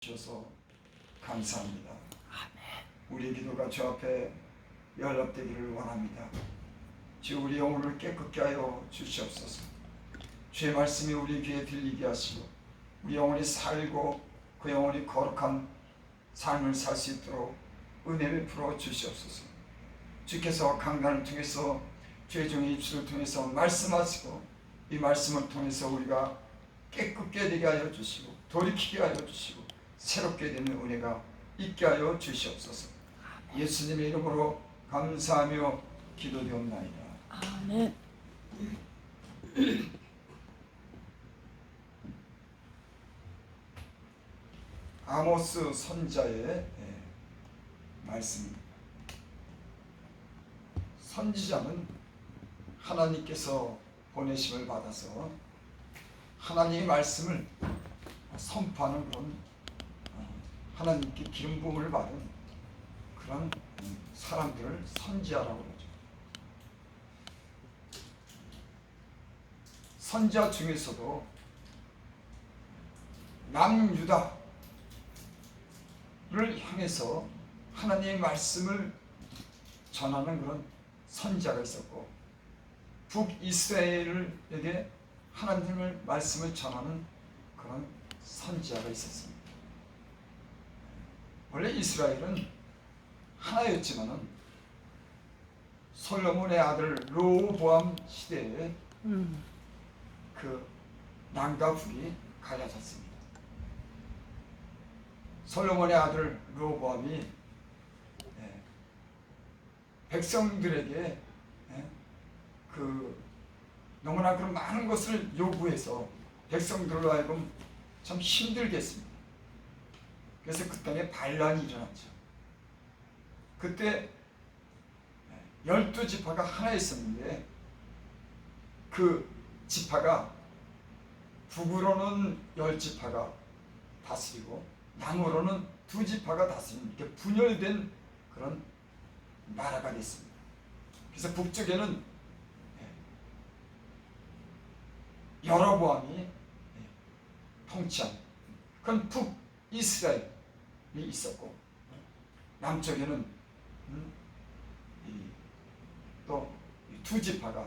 주셔서 감사합니다. 우리 기도가 주 앞에 연락되기를 원합니다. 주 우리 영혼을 깨끗게 하여 주시옵소서. 주의 말씀이 우리 귀에 들리게 하시고 우리 영혼이 살고 그 영혼이 거룩한 삶을 살 수 있도록 은혜 베풀어 주시옵소서. 주께서 강단을 통해서 주의 종의 입술을 통해서 말씀하시고 이 말씀을 통해서 우리가 깨끗게 되게 하여 주시고 돌이키게 하여 주시고 새롭게 되는 은혜가 있게 하여 주시옵소서. 예수님의 이름으로 감사하며 기도되옵나이다. 아멘. 아모스 선자의 말씀입니다. 선지자는 하나님께서 보내심을 받아서 하나님의 말씀을 선포하는 그런 하나님께 기름 부음을 받은 그런 사람들을 선지자라고 그러죠. 선지자 중에서도 남유다를 향해서 하나님의 말씀을 전하는 그런 선지자가 있었고, 북이스라엘에게 하나님의 말씀을 전하는 그런 선지자가 있었습니다. 원래 이스라엘은 하나였지만은 솔로몬의 아들 르호보암 시대에 그 남과 북이 갈라졌습니다. 솔로몬의 아들 르호보암이 백성들에게 그 너무나 그런 많은 것을 요구해서 백성들로 하여금 참 힘들게 했습니다. 그래서 그 땅에 반란이 일어났죠. 그때 12지파가 하나 있었는데 그 지파가 북으로는 10지파가 다스리고 남으로는 2지파가 다스리는 이렇게 분열된 그런 나라가 됐습니다. 그래서 북쪽에는 여로보암이 통치한 그건 북이스라엘이 있었고, 남쪽에는 또 2지파가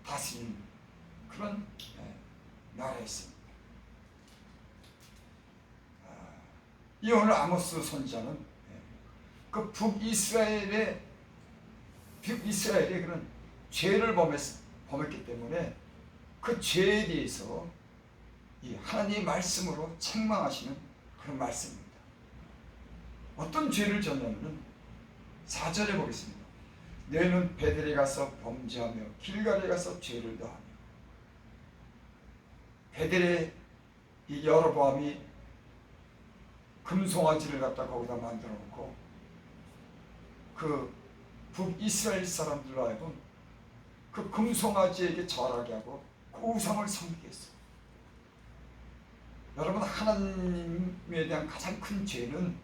다스리는 그런 나라였습니다. 이 오늘 아모스 선지자는 그 북이스라엘의 그런 죄를 범했기 때문에 그 죄에 대해서 이 하나님의 말씀으로 책망하시는 그런 말씀입니다. 어떤 죄를 졌냐면 4절에 보겠습니다. 너희는 베델에 가서 범죄하며 길갈에 가서 죄를 더하며. 베델에 이 여로보암이 금송아지를 갖다 거기다 만들어 놓고 그 북이스라엘 사람들로 하여금 그 금송아지에게 절하게 하고 그 우상을 섬기게 했어요. 여러분, 하나님에 대한 가장 큰 죄는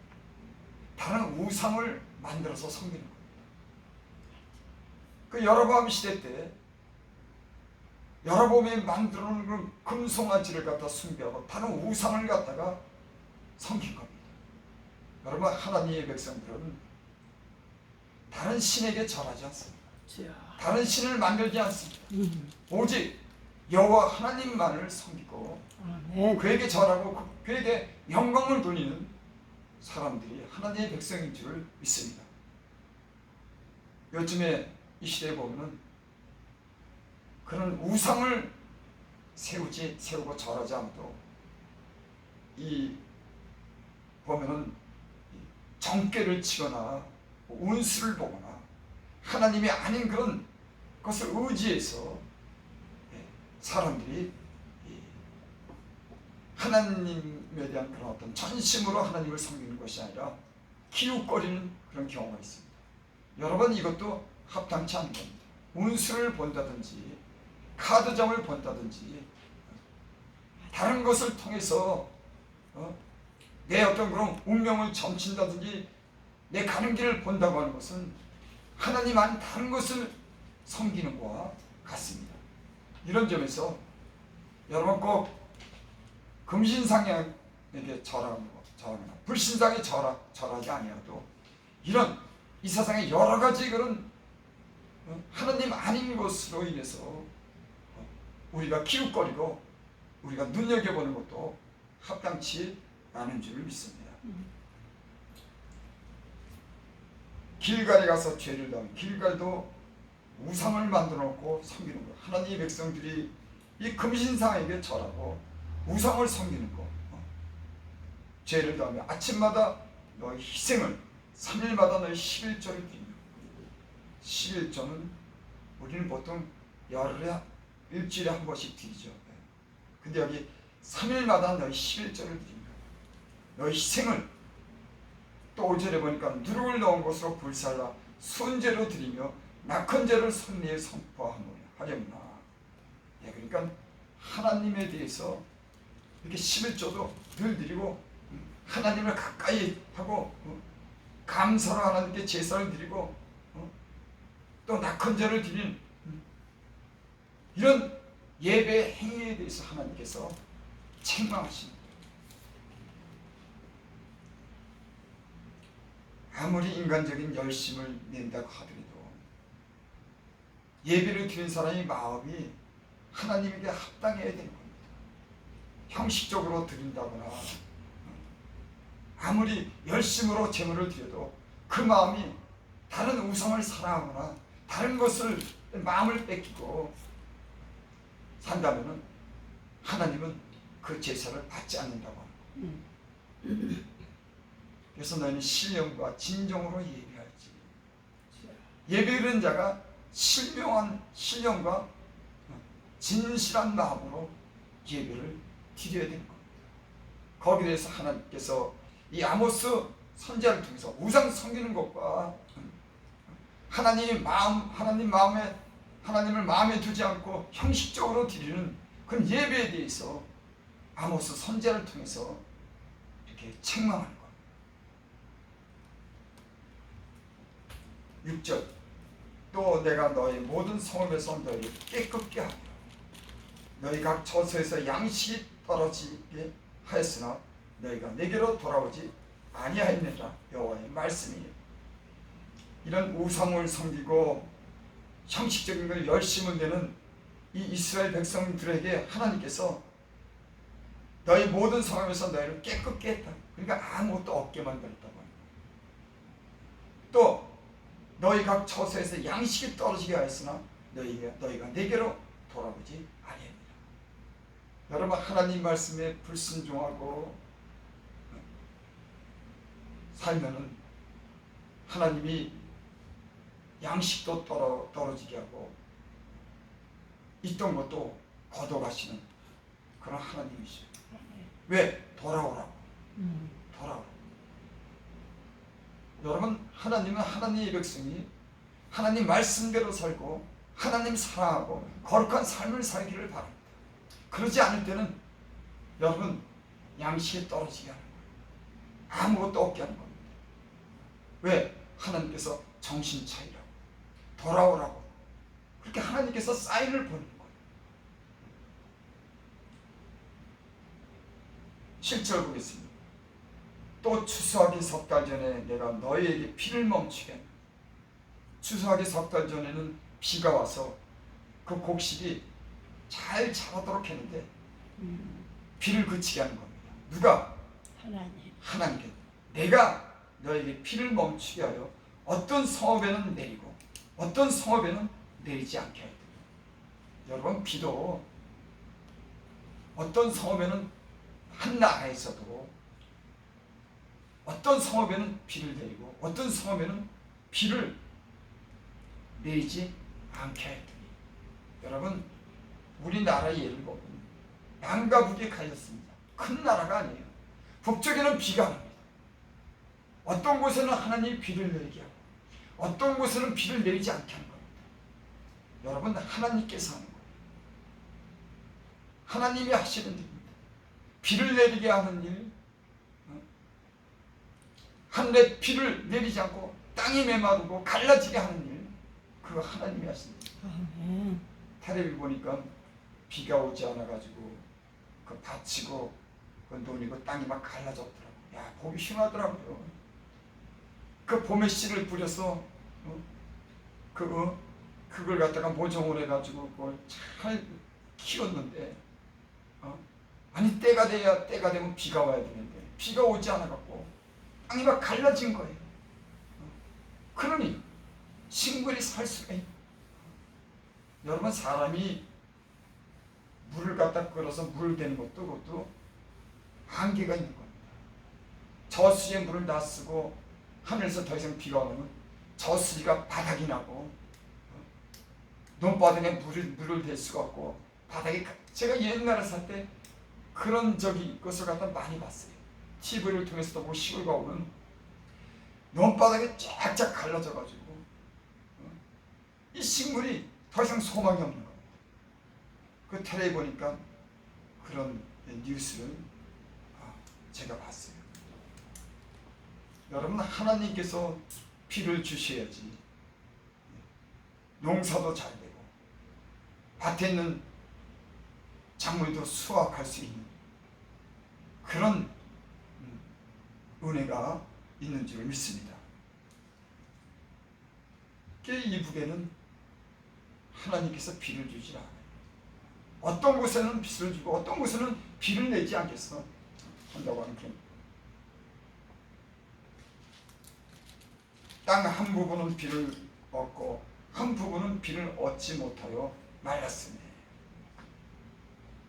다른 우상을 만들어서 섬기는 겁니다. 그 여로보암 시대 때 여로보암이 만들어 놓은 그 금송아지를 갖다 숭배하고 다른 우상을 갖다가 섬긴 겁니다. 여러분, 하나님의 백성들은 다른 신에게 절하지 않습니다. 다른 신을 만들지 않습니다. 오직 여호와 하나님만을 섬기고 그에게 절하고 그에게 영광을 돌리는 사람들이 하나님의 백성인 줄을 믿습니다. 요즘에 이 시대에 보면은 그런 우상을 세우고 절하지 않고 이 보면은 정죄를 치거나 운수를 보거나 하나님이 아닌 그런 것을 의지해서 사람들이 하나님에 대한 그런 어떤 전심으로 하나님을 섬기는 것이 아니라 기웃거리는 그런 경우가 있습니다. 여러분, 이것도 합당치 않은 겁니다. 운수를 본다든지 카드점을 본다든지 다른 것을 통해서 내 어떤 그런 운명을 점친다든지 내 가는 길을 본다고 하는 것은 하나님 아닌 다른 것을 섬기는 것과 같습니다. 이런 점에서 여러분 꼭 금신상에게 절하는 것, 절하거나 불신앙에 절하지 아니어도 이런 이 세상에 여러 가지 그런 하나님 아닌 것으로 인해서 우리가 기웃거리고 우리가 눈여겨보는 것도 합당치 않은 줄 믿습니다. 길갈에 가서 죄를 당한 길갈도 우상을 만들어 놓고 섬기는 것. 하나님의 백성들이 이 금신상에게 절하고 우상을 섬기는 것. 죄를 당하며 아침마다 너희 희생을 3일마다 너희 11조를 드리며 11조는 우리는 보통 열흘에 일주일에 한 번씩 드리죠. 근데 여기 3일마다 너희 11조를 드립니다. 너희 희생을 또 5절에 보니까 누룩을 넣은 것으로 불살라 순제로 드리며 낙헌 제를 선리에 선포하려무나. 예, 그러니까 하나님에 대해서 이렇게 11조도 늘 드리고 하나님을 가까이 하고 감사로 하나님께 제사를 드리고 또 낙헌 제를 드리는 이런 예배 행위에 대해서 하나님께서 책망하십니다. 아무리 인간적인 열심을 낸다고 하더라도 예배를 드리는 사람의 마음이 하나님에게 합당해야 되는 겁니다. 형식적으로 드린다거나 아무리 열심으로 제물을 드려도 그 마음이 다른 우상을 사랑하거나 다른 것을 마음을 뺏기고 산다면 하나님은 그 제사를 받지 않는다고 합니다. 그래서 너희는 신령과 진정으로 예배할지. 예배하는 자가 신령한 신령과 진실한 마음으로 예배를 드려야 되는 겁니다. 거기에 대해서 하나님께서 이 아모스 선지자를 통해서 우상 섬기는 것과 하나님 하나님을 마음에 두지 않고 형식적으로 드리는 그런 예배에 대해서 아모스 선지자를 통해서 이렇게 책망하는 것. 6절 또 내가 너희 모든 성읍에서 너희를 깨끗게 하며 너희 각 처소에서 양식이 떨어지게 하였으나 너희가 내게로 돌아오지 아니하였느니라. 여호와의 말씀이에요. 이런 우상을 섬기고 형식적인 걸 열심을 내는 이 이스라엘 백성들에게 하나님께서 너희 모든 성읍에서 너희를 깨끗게 했다. 그러니까 아무것도 없게 만들었다고 합니다. 또 너희 각 처소에서 양식이 떨어지게 하였으나 너희가 내게로 돌아오지 아니했느니라. 여러분, 하나님 말씀에 불순종하고 살면은 하나님이 양식도 떨어지게 하고 있던 것도 걷어가시는 그런 하나님이시죠. 왜? 돌아오라고. 돌아오라고. 여러분, 하나님은 하나님의 백성이 하나님 말씀대로 살고 하나님 사랑하고 거룩한 삶을 살기를 바랍니다. 그러지 않을 때는 여러분 양식이 떨어지게 하는 거예요. 아무것도 없게 하는 겁니다. 왜? 하나님께서 정신 차리라고, 돌아오라고 그렇게 하나님께서 사인을 보내는 거예요. 7절 보겠습니다. 또 추수하기 석 달 전에 내가 너희에게 피를 멈추게 합니다. 추수하기 석 달 전에는 비가 와서 그 곡식이 잘 자라도록 했는데 비를 그치게 하는 겁니다. 누가? 하나님께. 내가 너에게 피를 멈추게 하여 어떤 성읍에는 내리고 어떤 성읍에는 내리지 않게 하였다. 여러분, 비도 어떤 성읍에는 한 나라에서도 어떤 성읍에는 비를 내리고 어떤 성읍에는 비를 내리지 않게 하였더니, 여러분, 우리나라의 예를 보면 남과 북이 갈렸습니다. 큰 나라가 아니에요. 북쪽에는 비가 옵니다. 어떤 곳에는 하나님이 비를 내리게 하고 어떤 곳에는 비를 내리지 않게 하는 겁니다. 여러분, 하나님께서 하는 거예요. 하나님이 하시는 일입니다. 비를 내리게 하는 일, 하늘에 비를 내리지 않고 땅이 메마르고 갈라지게 하는 일, 그거 하나님이 하십니다. 텔레비 보니까 비가 오지 않아가지고 그 밭이고 그 논이고 땅이 막 갈라졌더라고요. 야, 보기 흉하더라고요. 그 봄에 씨를 뿌려서 그걸 갖다가 모종을 해가지고 그걸 잘 키웠는데 아니 때가 되면 비가 와야 되는데 비가 오지 않아갖고 땅이 막 갈라진 거예요. 그러니 식물이 살 수가 있는. 여러분, 사람이 물을 갖다 끌어서 물 되는 것도 그것도 한계가 있는 겁니다. 저수지에 물을 다 쓰고 하늘에서 더 이상 비가 오면 저수지가 바닥이 나고 논바닥에 물을 댈 수가 없고 바닥이, 제가 옛날에 살 때 그런 것을 갖다 많이 봤어요. TV를 통해서도 보고 시골 가보면 논바닥이 쫙쫙 갈라져 가지고 이 식물이 더 이상 소망이 없는 겁니다. 그 텔레비 보니까 그런 뉴스를 제가 봤어요. 여러분, 하나님께서 비를 주셔야지 농사도 잘 되고 밭에 있는 작물도 수확할 수 있는 그런 은혜가 있는 줄 믿습니다. 이북에는 하나님께서 비를 주지 않아요. 어떤 곳에는 비를 주고 어떤 곳에는 비를 내지 않겠어 한다고 하는 게, 땅 한 부분은 비를 얻고 한 부분은 비를 얻지 못하여 말랐으니.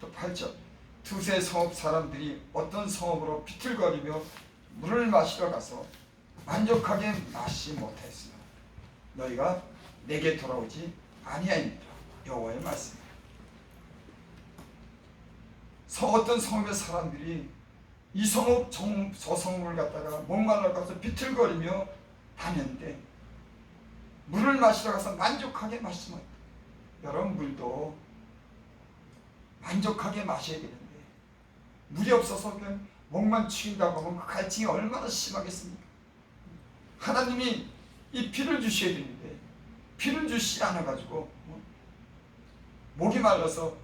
또 8절, 두세 성읍 사람들이 어떤 성읍으로 비틀거리며 물을 마시러 가서 만족하게 마시지 못하였으나 너희가 내게 돌아오지 아니하니라. 여호와의 말씀. 어떤 성읍의 사람들이 이 성읍 저 성읍을 갖다가 목말라 가서 비틀거리며 다녔는데 물을 마시러 가서 만족하게 마시지 못했다. 여러분, 물도 만족하게 마셔야 되는데 물이 없어서 그냥 목만 축인다고 하면 그 갈증이 얼마나 심하겠습니까? 하나님이 이 비를 주셔야 되는데 비를 주시지 않아가지고 목이 말라서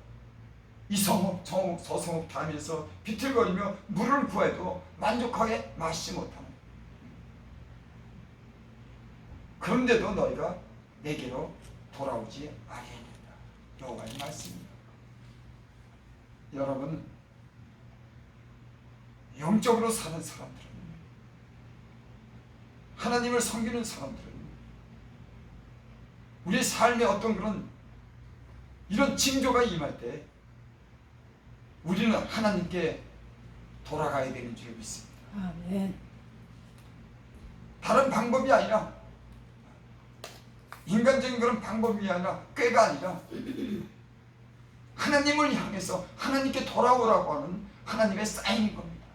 이 성읍 저 성읍 다니면서 비틀거리며 물을 구해도 만족하게 마시지 못하는, 그런데도 너희가 내게로 돌아오지 아니하니라. 여호와의 말씀입니다. 여러분, 영적으로 사는 사람들은, 하나님을 섬기는 사람들은 우리 삶에 어떤 그런 이런 징조가 임할 때 우리는 하나님께 돌아가야 되는 줄 믿습니다. 아멘. 다른 방법이 아니라, 인간적인 그런 방법이 아니라, 꾀가 아니라 하나님을 향해서 하나님께 돌아오라고 하는 하나님의 사인인 겁니다.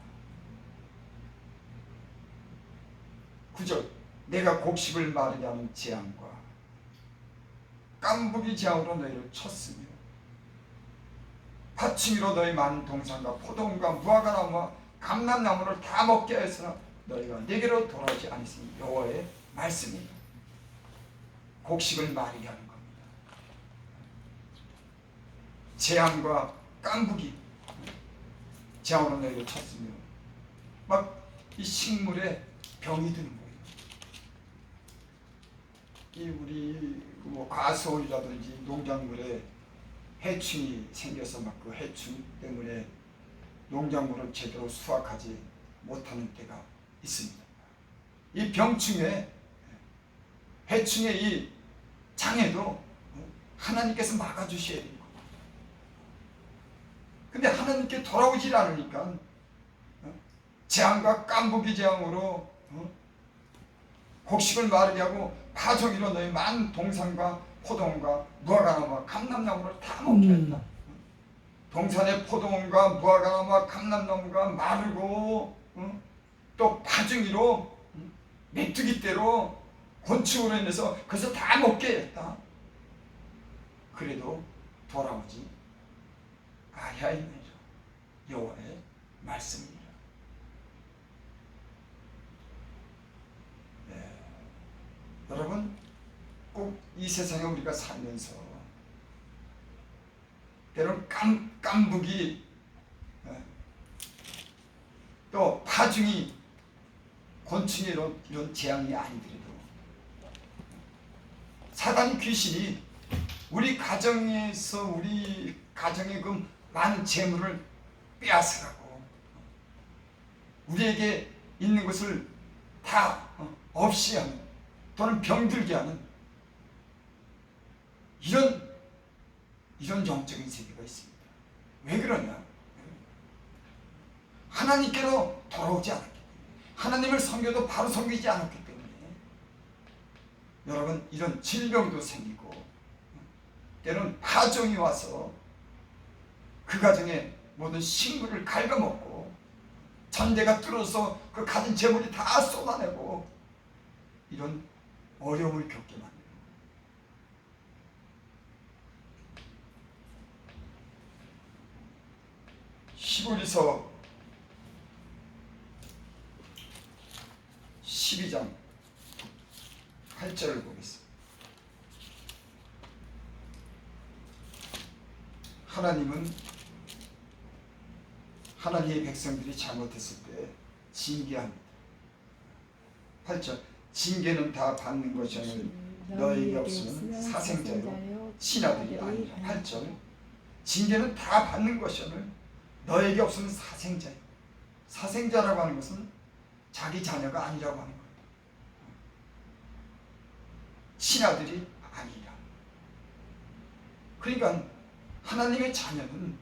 9절, 내가 곡식을 마르게 하는 재앙과 깐부기 재앙으로 너희를 쳤으며 파충류로 너희 많은 동산과 포도원과 무화과나무와 감람나무를 다 먹게 하였으나 너희가 내게로 돌아오지 않으시니. 여호와의 말씀입니다. 곡식을 마르게 하는 겁니다. 재앙과 깐부기 재앙으로 너희를 쳤으며 막 이 식물에 병이 드는 거예요. 이 우리 과수원이라든지 농작물에 해충이 생겨서 막 그 해충 때문에 농작물을 제대로 수확하지 못하는 때가 있습니다. 이 병충해, 해충의 이 장애도 하나님께서 막아주셔야 되는 거예요. 근데 하나님께 돌아오질 않으니까 재앙과 깐부기 재앙으로 곡식을 마르게 하고 파종이로 너희 많은 동산과 포도원과 무화과나무와 감람나무를 다 먹게 했다. 동산의 포도원과 무화과나무와 감람나무가 마르고 또 파종이로 메뚜기떼로 곤충으로 인해서 그것을 다 먹게 했다. 그래도 돌아오지 아니하였느니라. 여호와의 말씀입니다. 네. 여러분, 꼭 이 세상에 우리가 살면서 때로는 깐부기 또 파중이 곤충이 이런 재앙이 아니더라도 사단 귀신이 우리 가정에서 우리 가정의 그 많은 재물을 빼앗아가고 우리에게 있는 것을 다 없이 하는 또는 병들게 하는 이런 영적인 세계가 있습니다. 왜 그러냐? 하나님께로 돌아오지 않았기 때문에, 하나님을 섬겨도 바로 섬기지 않았기 때문에 여러분 이런 질병도 생기고 때로는 파종이 와서 그 가정에 모든 식물을 갉아먹고 전대가 뚫어서 그 가진 재물이 다 쏟아내고 이런 어려움을 겪게 만듭니다. 히브리서 12장 8절을 보겠습니다. 하나님은 하나님의 백성들이 잘못했을 때 징계합니다. 8절 징계는 다 받는 것이오늘 너에게 없으면 사생자요 신하들이 아니라. 8절 징계는 다 받는 것이오늘 너에게 없으면 사생자요. 사생자라고 하는 것은 자기 자녀가 아니라고 하는 거예요. 신하들이 아니라. 그러니까 하나님의 자녀는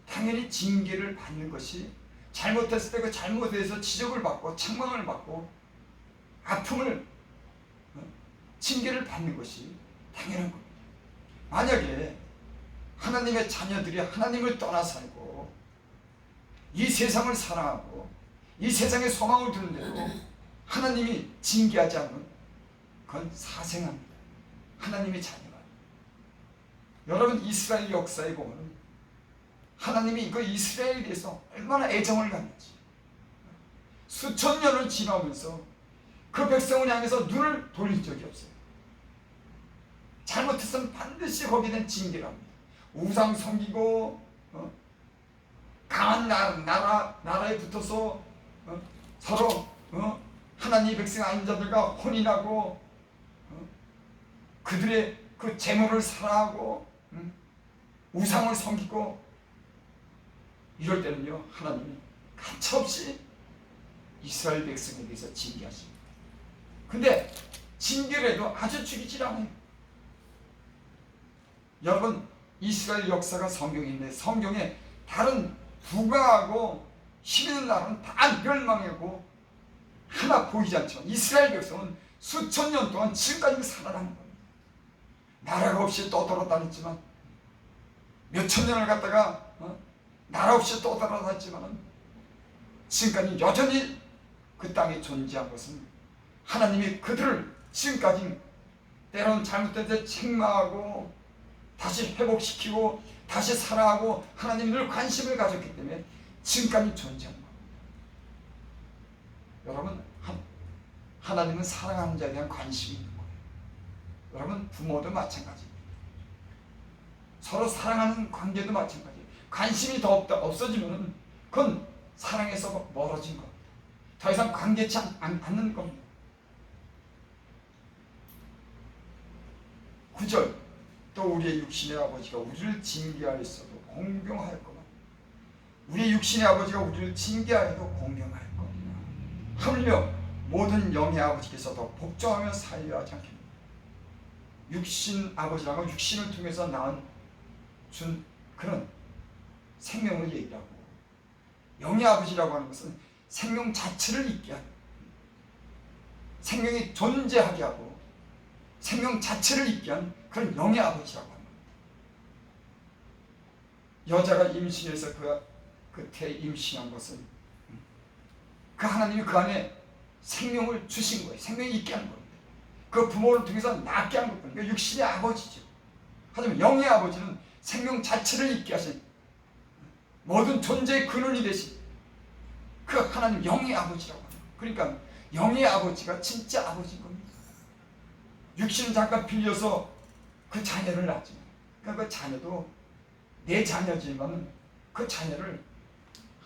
당연히 징계를 받는 것이, 잘못했을 때 그 잘못에 대해서 지적을 받고 책망을 받고 아픔을 징계를 받는 것이 당연한 겁니다. 만약에 하나님의 자녀들이 하나님을 떠나 살고 이 세상을 사랑하고 이 세상의 소망을 두는데도 하나님이 징계하지 않으면 그건 사생합니다. 하나님의 자녀가. 여러분 이스라엘 역사에 보면 하나님이 그 이스라엘에 대해서 얼마나 애정을 갖는지, 수천 년을 지나면서 그 백성을 향해서 눈을 돌린 적이 없어요. 잘못했으면 반드시 거기에 대한 징계를 합니다. 우상 섬기고 강한 나라에 붙어서 서로 하나님의 백성 아닌 자들과 혼인하고 그들의 그 재물을 사랑하고 우상을 섬기고 이럴 때는요 하나님이 가차없이 이스라엘 백성에 대해서 징계하십니다. 근데 징계를 해도 아주 죽이질 않아요. 여러분 이스라엘 역사가 성경에 있는데 성경에 다른 부강하고 힘있는 나라는 다 멸망하고 하나 보이지 않지만 이스라엘 백성은 수천 년 동안 지금까지 살아남은 겁니다. 나라가 없이 떠돌아다녔지만 몇천 년을 갖다가 나라 없이 떠돌아다녔지만 지금까지 여전히 그 땅에 존재한 것은 하나님이 그들을 지금까지 때로는 잘못된 데 책망하고 다시 회복시키고 다시 사랑하고 하나님이 늘 관심을 가졌기 때문에 지금까지 존재한 겁니다. 여러분 하나님은 사랑하는 자에 대한 관심이 있는 거예요. 여러분 부모도 마찬가지입니다. 서로 사랑하는 관계도 마찬가지예요. 관심이 더 없어지면 그건 사랑에서 멀어진 겁니다. 더 이상 관계치 않는 겁니다. 9절 또 우리의 육신의 아버지가 우리를 징계하였어도 공경하였거나 우리의 육신의 아버지가 우리를 징계하여도 공경할 겁니다. 하물며 모든 영의 아버지께서 더 복종하며 살려 하지 않겠느냐. 육신 아버지라고 육신을 통해서 준 그런 생명을 얘기하고, 영의 아버지라고 하는 것은 생명 자체를 있게 하는, 생명이 존재하게 하고 생명 자체를 있게 하는 그런 영의 아버지라고 합니다. 여자가 임신해서 그 태 임신한 것은 그 하나님이 그 안에 생명을 주신 거예요. 생명이 있게 하는 겁니다. 그 부모를 통해서 낳게 한 겁니다. 그러니까 육신의 아버지죠. 하지만 영의 아버지는 생명 자체를 있게 하신 모든 존재의 근원이 되신 그 하나님 영의 아버지라고 합니다. 그러니까 영의 아버지가 진짜 아버지인 겁니다. 육신은 잠깐 빌려서 그 자녀를 낳지만, 그러니까 그 자녀도 내 자녀지만 그 자녀를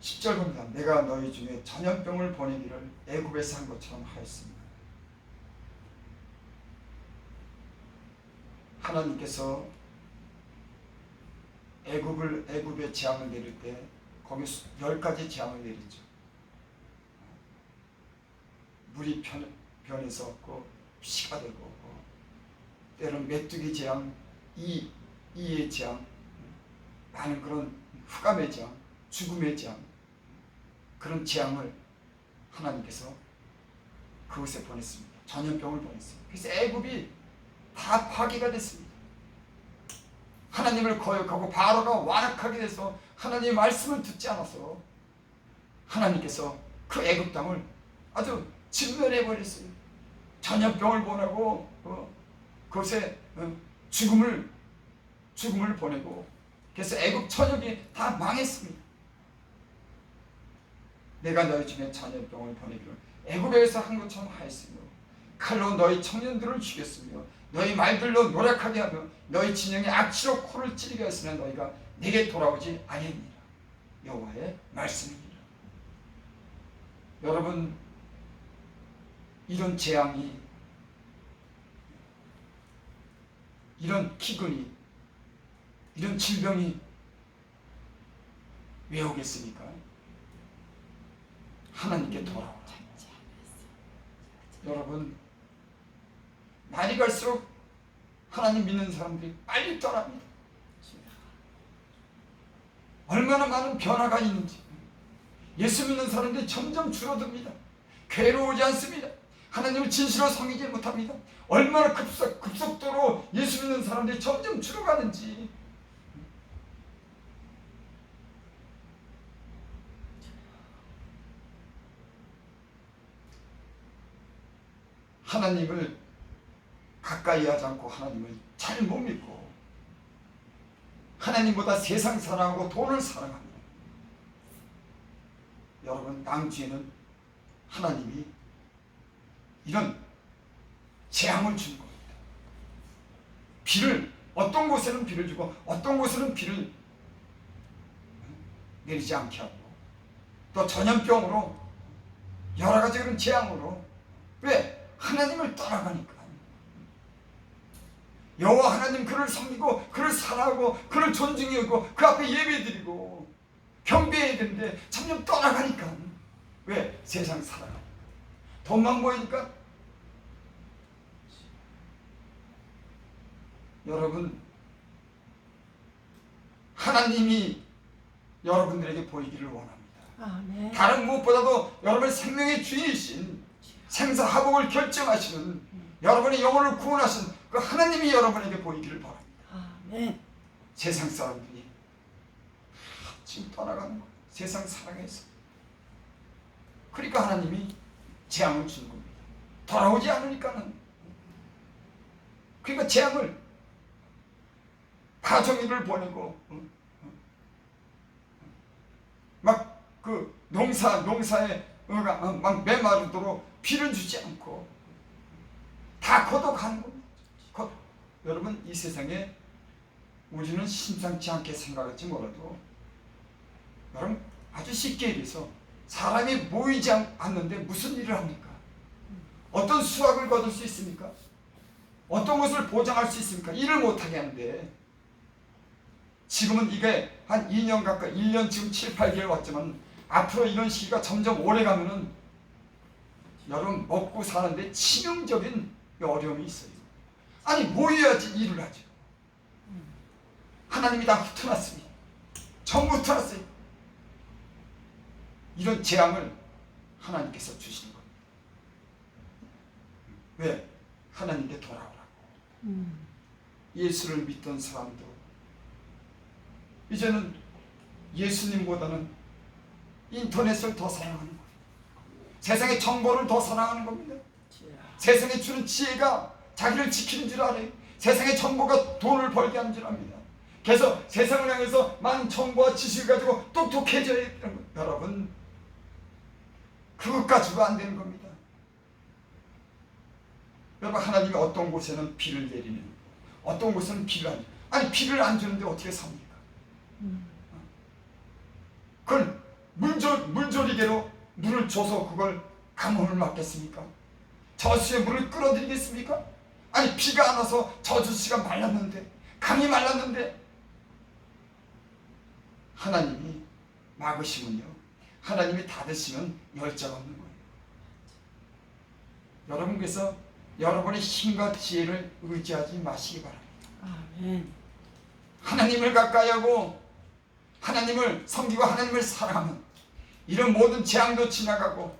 10절 봅니다. 내가 너희 중에 전염병을 보내기를 애굽에서 한 것처럼 하였습니다. 하나님께서 애굽에 재앙을 내릴 때 거기 10가지 재앙을 내리죠. 물이 변해서 없고 피가 되고 없고, 때로는 메뚜기 재앙, 이의 재앙, 많은 그런 흑암의 재앙, 죽음의 재앙, 그런 재앙을 하나님께서 그곳에 보냈습니다. 전염병을 보냈습니다. 그래서 애굽이 다 파괴가 됐습니다. 하나님을 거역하고 바로가 완악하게 돼서 하나님의 말씀을 듣지 않아서 하나님께서 그 애굽 땅을 아주 진멸해 버렸어요. 전염병을 보내고 그곳에 죽음을 보내고, 그래서 애굽 천역이 다 망했습니다. 내가 너희 중에 전염병을 보내기를 애굽에서 한 것처럼 하였으며 칼로 너희 청년들을 죽였으며 너희 말들로 노력하게 하며 너희 진영에 악취로 코를 찌르게 하였으나 너희가 내게 돌아오지 아니하니라. 여호와의 말씀이니라. 여러분, 이런 재앙이, 이런 기근이, 이런 질병이 왜 오겠습니까? 하나님께 돌아오라. 여러분, 날이 갈수록 하나님 믿는 사람들이 빨리 떠납니다. 얼마나 많은 변화가 있는지. 예수 믿는 사람들이 점점 줄어듭니다. 괴로우지 않습니다. 하나님을 진실로 섬기지 못합니다. 얼마나 급속도로 예수 믿는 사람들이 점점 줄어가는지. 하나님을 가까이 하지 않고 하나님을 잘 못 믿고 하나님보다 세상 사랑하고 돈을 사랑합니다. 여러분, 낭주에는 하나님이 이런 재앙을 주는 겁니다. 비를, 어떤 곳에는 비를 주고 어떤 곳에는 비를 내리지 않게 하고, 또 전염병으로 여러 가지 그런 재앙으로. 왜? 하나님을 떠나가니까. 여호와 하나님 그를 섬기고 그를 사랑하고 그를 존중하고 그 앞에 예배드리고 경배해야 되는데 점점 떠나가니까. 왜? 세상 살아가니까, 돈만 보이니까. 여러분, 하나님이 여러분들에게 보이기를 원합니다. 아멘. 다른 무엇보다도 여러분의 생명의 주인이신 생사하복을 결정하시는, 여러분의 영혼을 구원하신 그 하나님이 여러분에게 보이기를 바랍니다. 아멘. 세상 사람들이 지금 떠나가는 거예요. 세상 사랑해서. 그러니까 하나님이 재앙을 주는 겁니다. 돌아오지 않으니까는. 그러니까 재앙을, 가정일을 보내고 막 그 농사에 막 메마르도록 비를 주지 않고 다 거둬가는 겁니다. 여러분, 이 세상에 우리는 심상치 않게 생각할지 몰라도 여러분, 아주 쉽게 얘기해서 사람이 모이지 않는데 무슨 일을 합니까? 어떤 수확을 거둘 수 있습니까? 어떤 것을 보장할 수 있습니까? 일을 못하게 하는데. 지금은 이게 한 2년 가까이, 1년 지금 7, 8개월 왔지만 앞으로 이런 시기가 점점 오래 가면은 여러분, 먹고 사는데 치명적인 어려움이 있어요. 아니, 모여야지 일을 하죠. 하나님이 다 흩어놨습니다. 전부 흩어놨어요. 이런 재앙을 하나님께서 주시는 겁니다. 왜? 하나님께 돌아오라고. 예수를 믿던 사람도 이제는 예수님보다는 인터넷을 더 사랑하는 거예요. 세상의 정보를 더 사랑하는 겁니다. 세상에 주는 지혜가 자기를 지키는 줄 알아요. 세상의 정보가 돈을 벌게 하는 줄 압니다. 그래서 세상을 향해서 많은 정보와 지식을 가지고 똑똑해져야 되는 거예요. 여러분, 그것 가지고 안 되는 겁니다. 여러분, 하나님이 어떤 곳에는 비를 내리는, 어떤 곳에는 비를 안 주는, 아니 비를 안 주는데 어떻게 삽니까? 그걸 물조리개로 물을 줘서 그걸 가뭄을 막겠습니까? 저수의 물을 끌어들이겠습니까? 아니 비가 안 와서 저수지가 말랐는데, 강이 말랐는데 하나님이 막으시면요, 하나님이 닫으시면 열자가 없는 거예요. 여러분, 그래서 여러분의 힘과 지혜를 의지하지 마시기 바랍니다. 아멘. 하나님을 가까이 하고 하나님을 섬기고 하나님을 사랑하면 이런 모든 재앙도 지나가고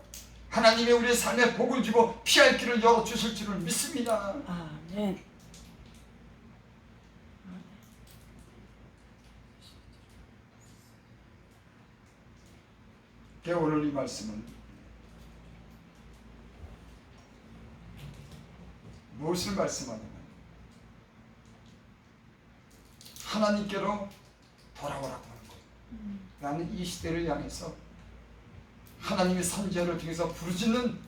하나님이 우리의 삶에 복을 주고 피할 길을 열어주실 줄을 믿습니다. 아멘. 오늘 이 말씀은 무엇을 말씀하냐면 하나님께로 돌아오라고 하는 거예요. 나는 이 시대를 향해서 하나님의 선지자를 통해서 부르짖는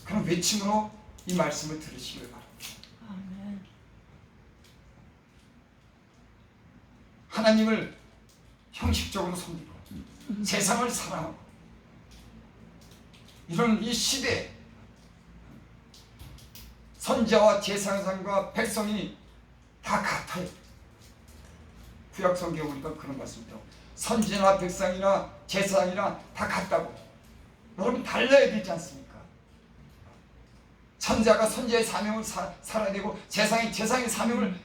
그런 외침으로 이 말씀을 들으시길 바랍니다. 아멘. 하나님을 형식적으로 섬기고 세상을 사랑하고 이런 이 시대에 선지자와 제사장과 백성이 다 같아요. 구약 성경에 우리가 그런 말씀이죠. 선지자나 백성이나 제사장이나 다 같다고. 여러분 달라야 되지 않습니까? 선지자가 선지자의 사명을 살아야 되고 제사장이 제사장의 사명을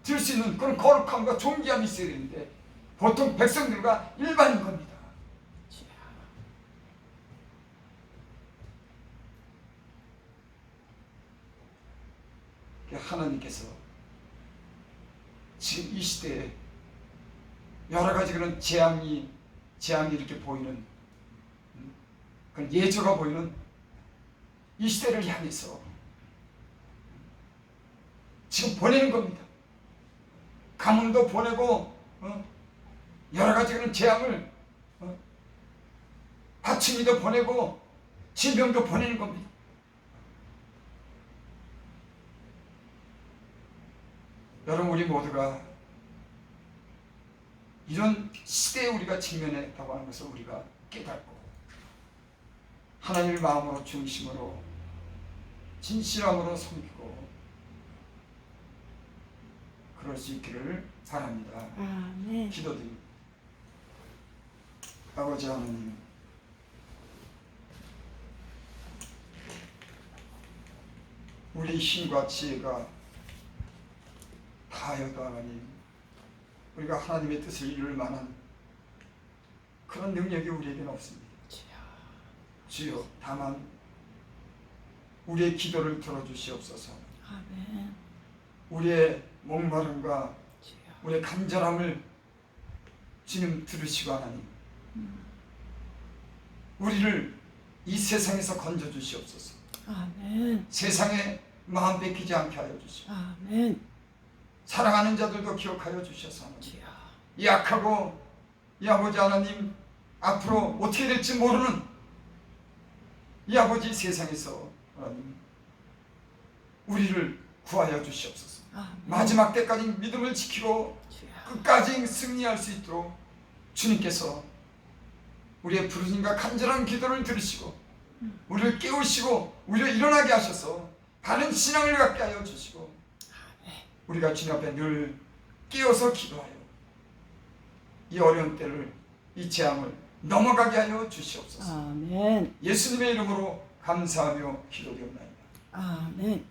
들 수 있는 그런 거룩함과 존귀함이 있어야 되는데 보통 백성들과 일반인 겁니다. 하나님께서 지금 이 시대에 여러 가지 그런 재앙이 이렇게 보이는 그런 예조가 보이는 이 시대를 향해서 지금 보내는 겁니다. 가뭄도 보내고 여러 가지 그런 재앙을 파충류도 보내고 질병도 보내는 겁니다. 여러분, 우리 모두가 이런 시대에 우리가 직면했다고 하는 것을 우리가 깨닫고 하나님을 마음으로 중심으로 진실함으로 섬기고 그럴 수 있기를 바랍니다. 아멘. 기도드립니다. 아버지 하나님, 우리 힘과 지혜가 다하여도 하나님, 우리가 하나님의 뜻을 이룰 만한 그런 능력이 우리에게는 없습니다. 주여, 다만 우리의 기도를 들어주시옵소서. 아멘. 우리의 목마름과 주여. 우리의 간절함을 주님 들으시고 하나님, 우리를 이 세상에서 건져주시옵소서. 아멘. 세상에 마음 뺏기지 않게 하여 주시옵소서. 아멘. 사랑하는 자들도 기억하여 주셔서 하나님, 주여. 약하고 이 아버지 하나님 앞으로 어떻게 될지 모르는 이 아버지 세상에서 하나님 우리를 구하여 주시옵소서. 아멘. 마지막 때까지 믿음을 지키고 주여. 끝까지 승리할 수 있도록 주님께서 우리의 부르짖음과 간절한 기도를 들으시고 우리를 깨우시고 우리를 일어나게 하셔서 바른 신앙을 갖게 하여 주시고 우리가 주님 앞에 늘 깨어서 기도하여 이 어려운 때를, 이 재앙을 넘어가게 하여 주시옵소서. 아멘. 예수님의 이름으로 감사하며 기도드립니다. 아멘.